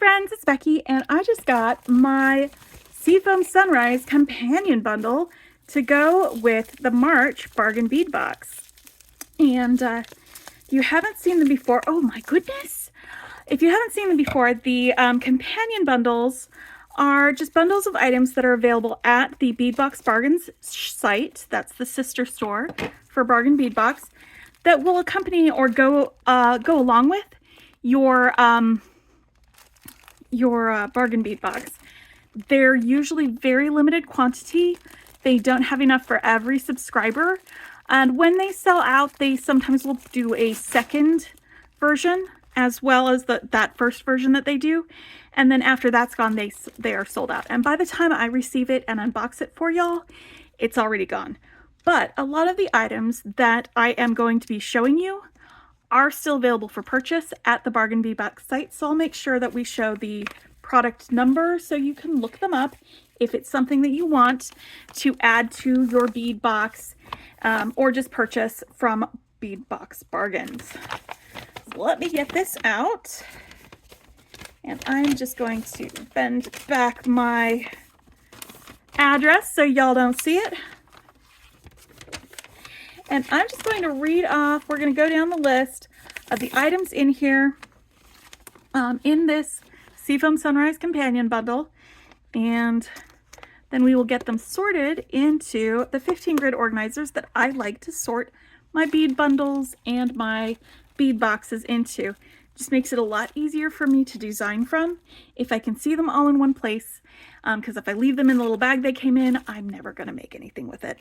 friends, it's Becky, and I just got my Seafoam Sunrise companion bundle to go with the March bargain bead box. And you haven't seen them before. Oh my goodness! If you haven't seen them before, the companion bundles are just bundles of items that are available at the Beadbox Bargains site. That's the sister store for Bargain Bead Box, that will accompany or go along with your bargain bead box. They're usually very limited quantity. They don't have enough for every subscriber. And when they sell out, they sometimes will do a second version as well as that first version that they do. And then after that's gone, they are sold out. And by the time I receive it and unbox it for y'all, it's already gone. But a lot of the items that I am going to be showing you are still available for purchase at the Bargain Bead Box site. So I'll make sure that we show the product number so you can look them up if it's something that you want to add to your bead box or just purchase from Bead Box Bargains. So let me get this out. And I'm just going to bend back my address so y'all don't see it. And I'm just going to read off, we're going to go down the list of the items in here in this Seafoam Sunrise Companion Bundle. And then we will get them sorted into the 15 grid organizers that I like to sort my bead bundles and my bead boxes into. Just makes it a lot easier for me to design from if I can see them all in one place, because if I leave them in the little bag they came in, I'm never going to make anything with it.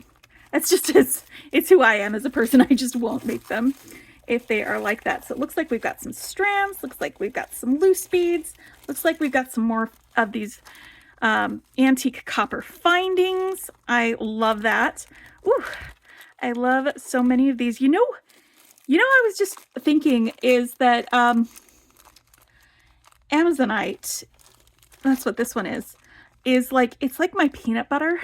That's just it's who I am as a person. I just won't make them if they are like that. So it looks like we've got some strands, looks like we've got some loose beads, looks like we've got some more of these antique copper findings. I love that. Ooh, I love so many of these. You know, I was just thinking is that Amazonite, that's what this one is like, it's like my peanut butter.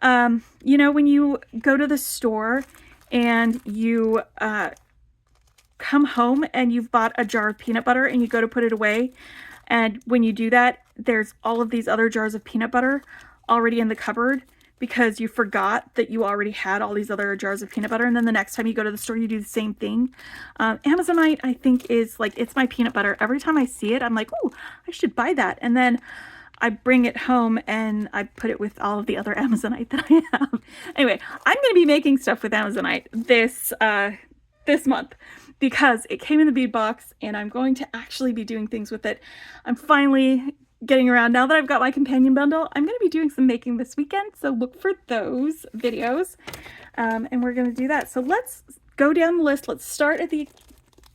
You know, when you go to the store and you come home and you've bought a jar of peanut butter and you go to put it away, and when you do that, there's all of these other jars of peanut butter already in the cupboard because you forgot that you already had all these other jars of peanut butter, and then the next time you go to the store you do the same thing. Amazonite, I think, is like, it's my peanut butter. Every time I see it, I'm like, oh, I should buy that. And then I bring it home and I put it with all of the other Amazonite that I have. Anyway, I'm going to be making stuff with Amazonite this month because it came in the bead box and I'm going to actually be doing things with it. I'm finally getting around. Now that I've got my companion bundle, I'm going to be doing some making this weekend. So look for those videos and we're going to do that. So let's go down the list. Let's start at the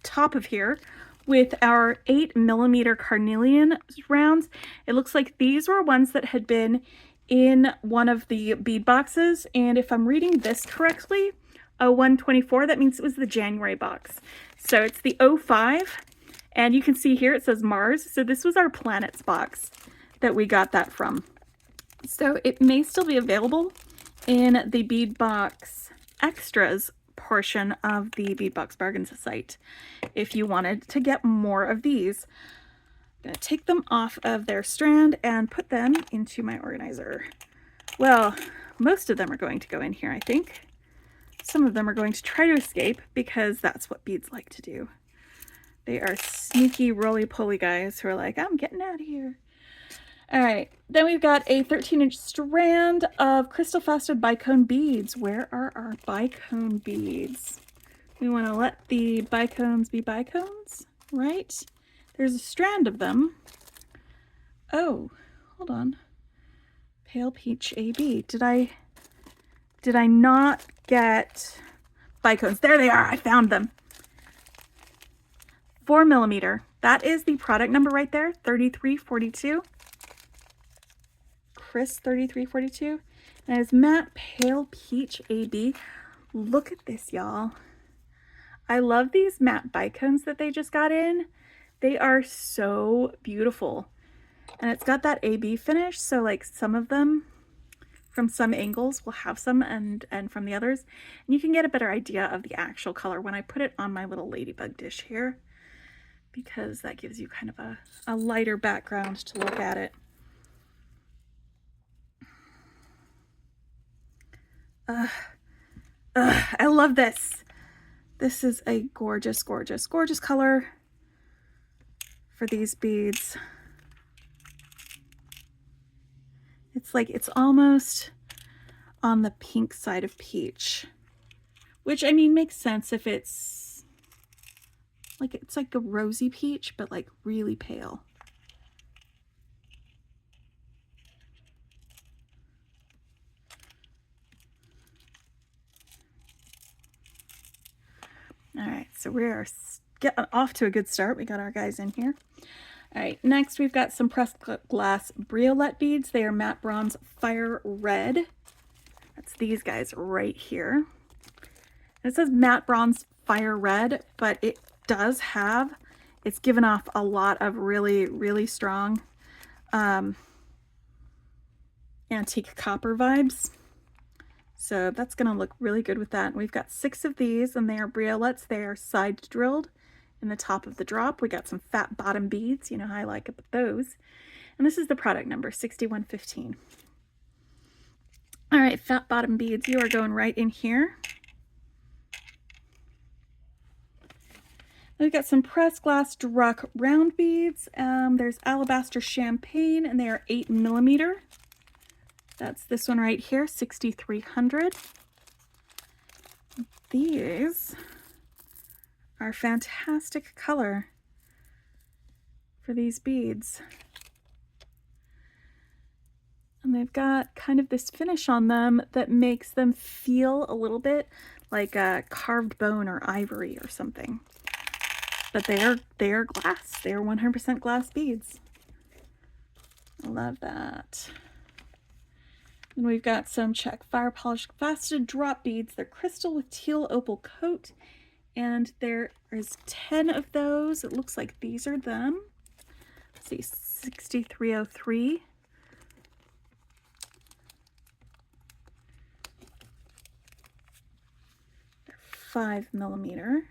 top of here with our 8mm Carnelian rounds. It looks like these were ones that had been in one of the bead boxes, and if I'm reading this correctly, 0124, that means it was the January box. So it's the 05, and you can see here it says Mars, so this was our planets box that we got that from. So it may still be available in the bead box extras portion of the Beadbox Bargains site if you wanted to get more of these. I'm going to take them off of their strand and put them into my organizer. Well, most of them are going to go in here, I think. Some of them are going to try to escape because that's what beads like to do. They are sneaky roly-poly guys who are like, I'm getting out of here. All right, then we've got a 13-inch strand of crystal faceted bicone beads. Where are our bicone beads? We want to let the bicones be bicones, right? There's a strand of them. Oh, hold on. Pale Peach AB. Did I not get bicones? There they are. I found them. 4mm. That is the product number right there, 3342. Chris 3342, and it is Matte Pale Peach AB. Look at this, y'all. I love these matte bicones that they just got in. They are so beautiful, and it's got that AB finish, so like some of them from some angles will have some and from the others, and you can get a better idea of the actual color when I put it on my little ladybug dish here. because that gives you kind of a lighter background to look at it. I love this. This is a gorgeous, gorgeous, gorgeous color for these beads. It's like, it's almost on the pink side of peach, which I mean makes sense if it's like a rosy peach, but like really pale. All right, so we're getting off to a good start. We got our guys in here. All right, next we've got some pressed glass briolette beads. They are matte bronze fire red. That's these guys right here. And it says matte bronze fire red, but it does have, it's given off a lot of really, really strong antique copper vibes. So that's going to look really good with that. And we've got 6 of these, and they are briolettes. They are side drilled in the top of the drop. We got some fat bottom beads. You know how I like it with those. And this is the product number, 6115. All right, fat bottom beads, you are going right in here. We've got some pressed glass Drewe round beads. There's alabaster champagne, and they are 8mm. That's this one right here, 6300. These are fantastic color for these beads. And they've got kind of this finish on them that makes them feel a little bit like a carved bone or ivory or something. But they are glass. They are 100% glass beads. I love that. And we've got some check fire polished faceted drop beads. They're crystal with teal opal coat. And there is 10 of those. It looks like these are them. Let's see, 6303. They're 5mm.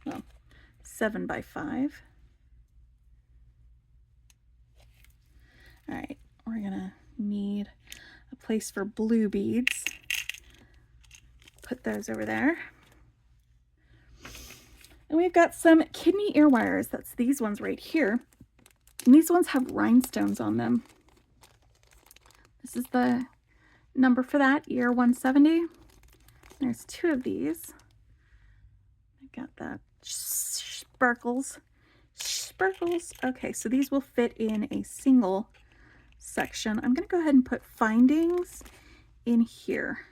Well, 7 by 5. All right, we're gonna need a place for blue beads. Put those over there. And we've got some kidney ear wires. That's these ones right here. And these ones have rhinestones on them. This is the number for that, ear 170. There's 2 of these. I got that sparkles. Okay, so these will fit in a single section. I'm going to go ahead and put findings in here.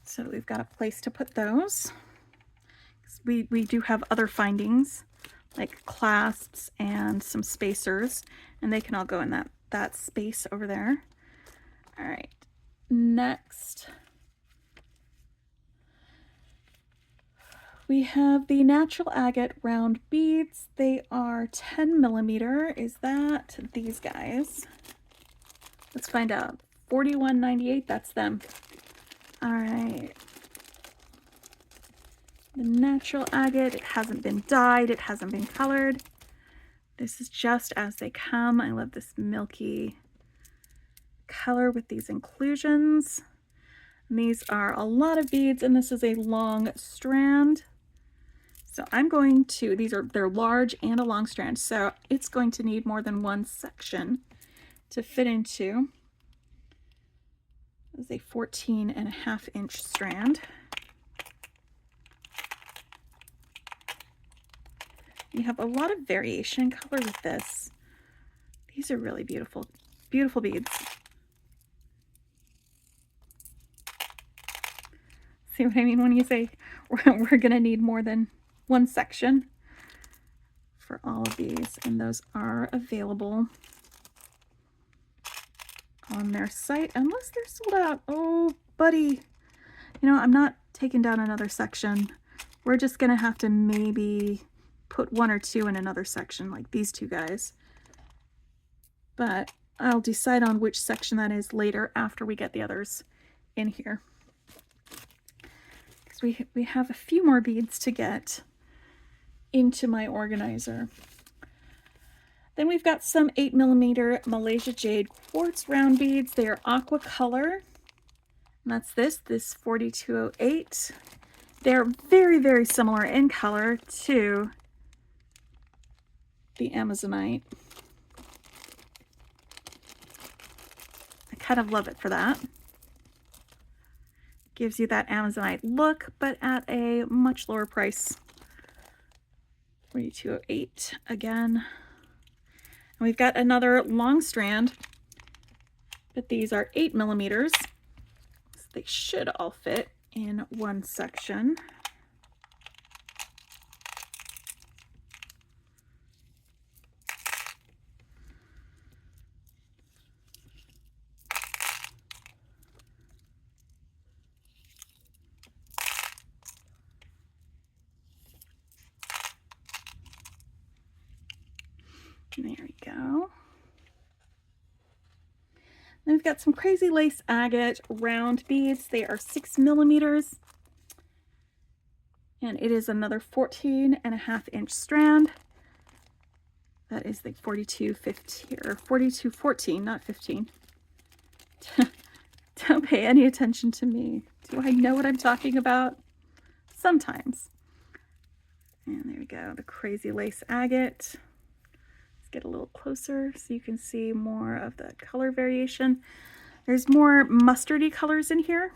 So we've got a place to put those. We do have other findings like clasps and some spacers, and they can all go in that space over there. All right, next we have the natural agate round beads. They are 10mm. Is that these guys? Let's find out. 41.98, that's them. All right. The natural agate, it hasn't been dyed, it hasn't been colored. This is just as they come. I love this milky color with these inclusions. And these are a lot of beads, and this is a long strand. So I'm going to, they're large and a long strand, so it's going to need more than one section to fit into. This is a 14.5-inch strand. You have a lot of variation in color with this. These are really beautiful, beautiful beads. See what I mean when you say we're gonna need more than one section for all of these, and those are available on their site unless they're sold out. Oh, buddy. You know, I'm not taking down another section. We're just gonna have to maybe put 1 or 2 in another section, like these 2 guys. But I'll decide on which section that is later after we get the others in here. Because we have a few more beads to get. into my organizer. Then we've got some 8mm Malaysia Jade Quartz round beads. They are aqua color. And that's this 4208. They're very, very similar in color to the Amazonite. I kind of love it for that. Gives you that Amazonite look, but at a much lower price. 4208 again. And we've got another long strand, but these are 8mm. So they should all fit in one section. There we go. Then we've got some crazy lace agate round beads. They are 6mm. And it is another 14.5-inch strand. That is the 4215 or 4214, not 15. Don't pay any attention to me. Do I know what I'm talking about? Sometimes. And there we go, the crazy lace agate. Get a little closer so you can see more of the color variation. There's more mustardy colors in here.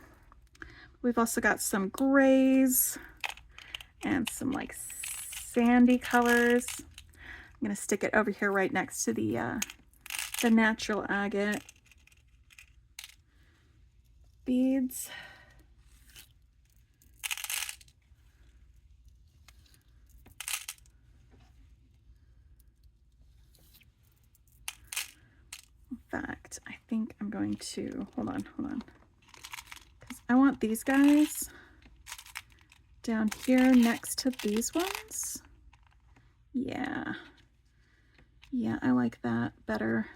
We've also got some grays and some like sandy colors. I'm gonna stick it over here right next to the natural agate beads. Fact, I think I'm going to hold on, because I want these guys down here next to these ones. Yeah, I like that better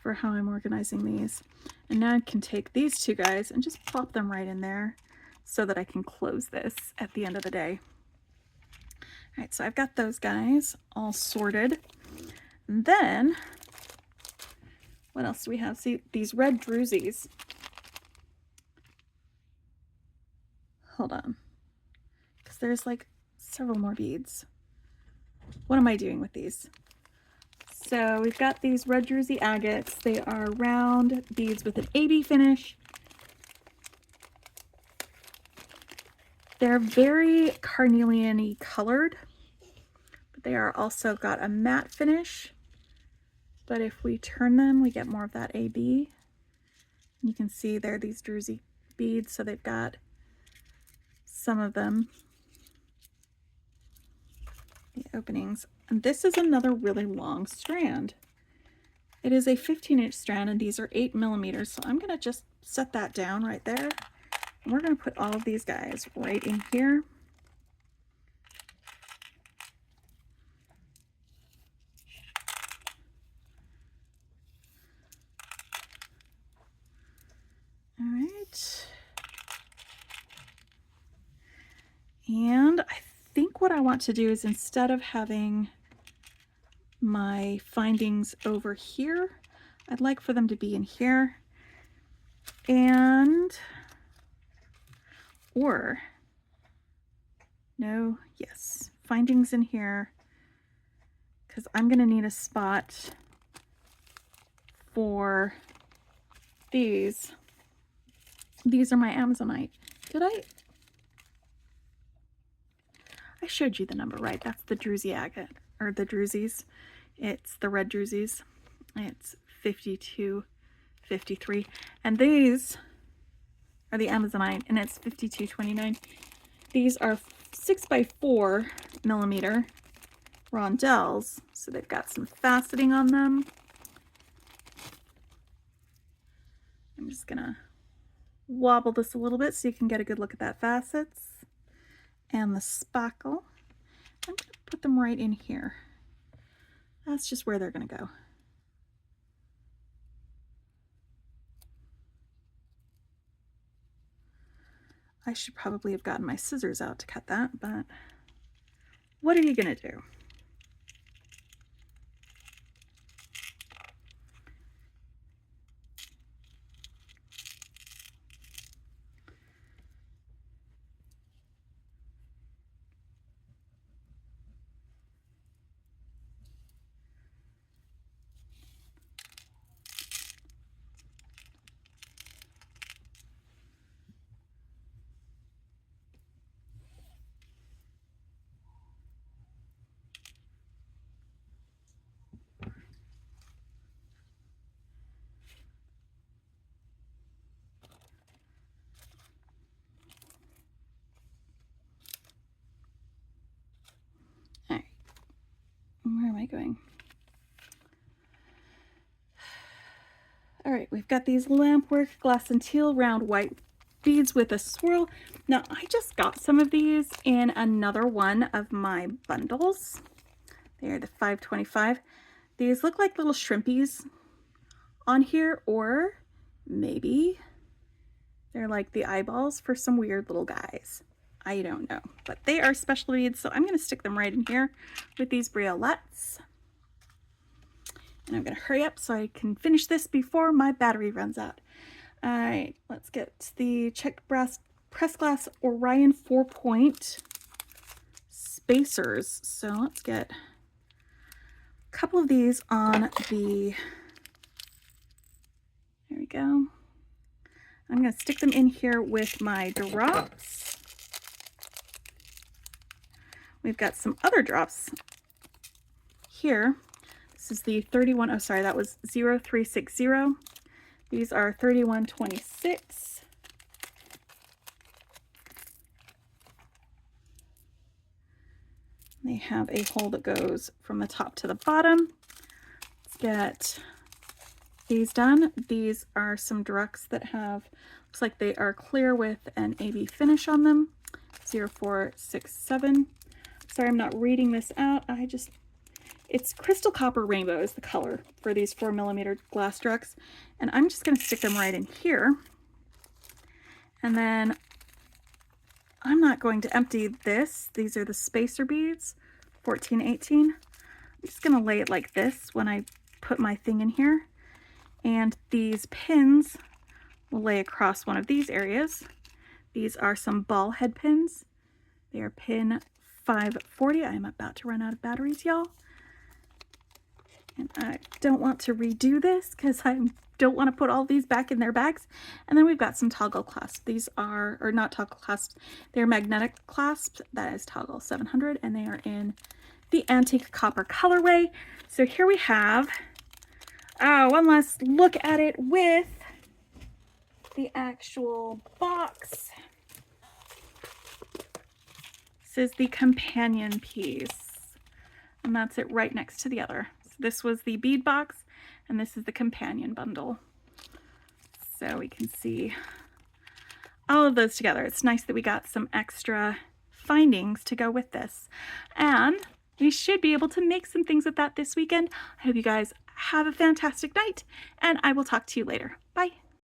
for how I'm organizing these. And now I can take these two guys and just plop them right in there so that I can close this at the end of the day. All right, so I've got those guys all sorted. And then what else do we have? See, these red druzies. Hold on. Because there's like several more beads. What am I doing with these? So we've got these red druzy agates. They are round beads with an AB finish. They're very carnelian-y colored, but they are also got a matte finish. But if we turn them, we get more of that AB. You can see they're these druzy beads, so they've got some of them, the openings. And this is another really long strand. It is a 15-inch strand, and these are 8mm. So I'm gonna just set that down right there. And we're gonna put all of these guys right in here. All right. And I think what I want to do is, instead of having my findings over here, I'd like for them to be in here. And, or, no, yes, findings in here, because I'm going to need a spot for these. These are my Amazonite. Did I showed you the number, right? That's the druzy agate, or the druzies. It's the red druzies. It's 52.53. And these are the Amazonite, and it's 52.29. These are 6x4mm rondelles, so they've got some faceting on them. I'm just gonna wobble this a little bit so you can get a good look at that facets and the spackle. I'm gonna put them right in here. That's just where they're gonna go. I should probably have gotten my scissors out to cut that, but what are you gonna do? All right, where am I going? All right, we've got these Lampwork glass and teal round white beads with a swirl. Now, I just got some of these in another one of my bundles. They're the 525. These look like little shrimpies on here, or maybe they're like the eyeballs for some weird little guys. I don't know, but they are special beads, so I'm going to stick them right in here with these briolettes. And I'm going to hurry up so I can finish this before my battery runs out. All right, let's get the checked brass press glass Orion 4-point spacers. So let's get a couple of these on the, there we go. I'm going to stick them in here with my drops. We've got some other drops here. This is the 31, oh sorry, that was 0360. These are 3126. They have a hole that goes from the top to the bottom. Let's get these done. These are some Drewe that have, looks like they are clear with an AB finish on them. 0467. Sorry, I'm not reading this out. It's crystal copper rainbow is the color for these 4mm glass Drewe. And I'm just going to stick them right in here. And then I'm not going to empty this. These are the spacer beads, 1418. I'm just going to lay it like this when I put my thing in here. And these pins will lay across one of these areas. These are some ball head pins. They are pin 540. I'm about to run out of batteries, y'all. And I don't want to redo this because I don't want to put all these back in their bags. And then we've got some toggle clasps. These are, or not toggle clasps, they're magnetic clasps. That is toggle 700, and they are in the antique copper colorway. So here we have, one last look at it with the actual box. This is the companion piece, and that's it right next to the other. So this was the bead box, and this is the companion bundle. So we can see all of those together. It's nice that we got some extra findings to go with this. And we should be able to make some things with that this weekend. I hope you guys have a fantastic night, and I will talk to you later. Bye.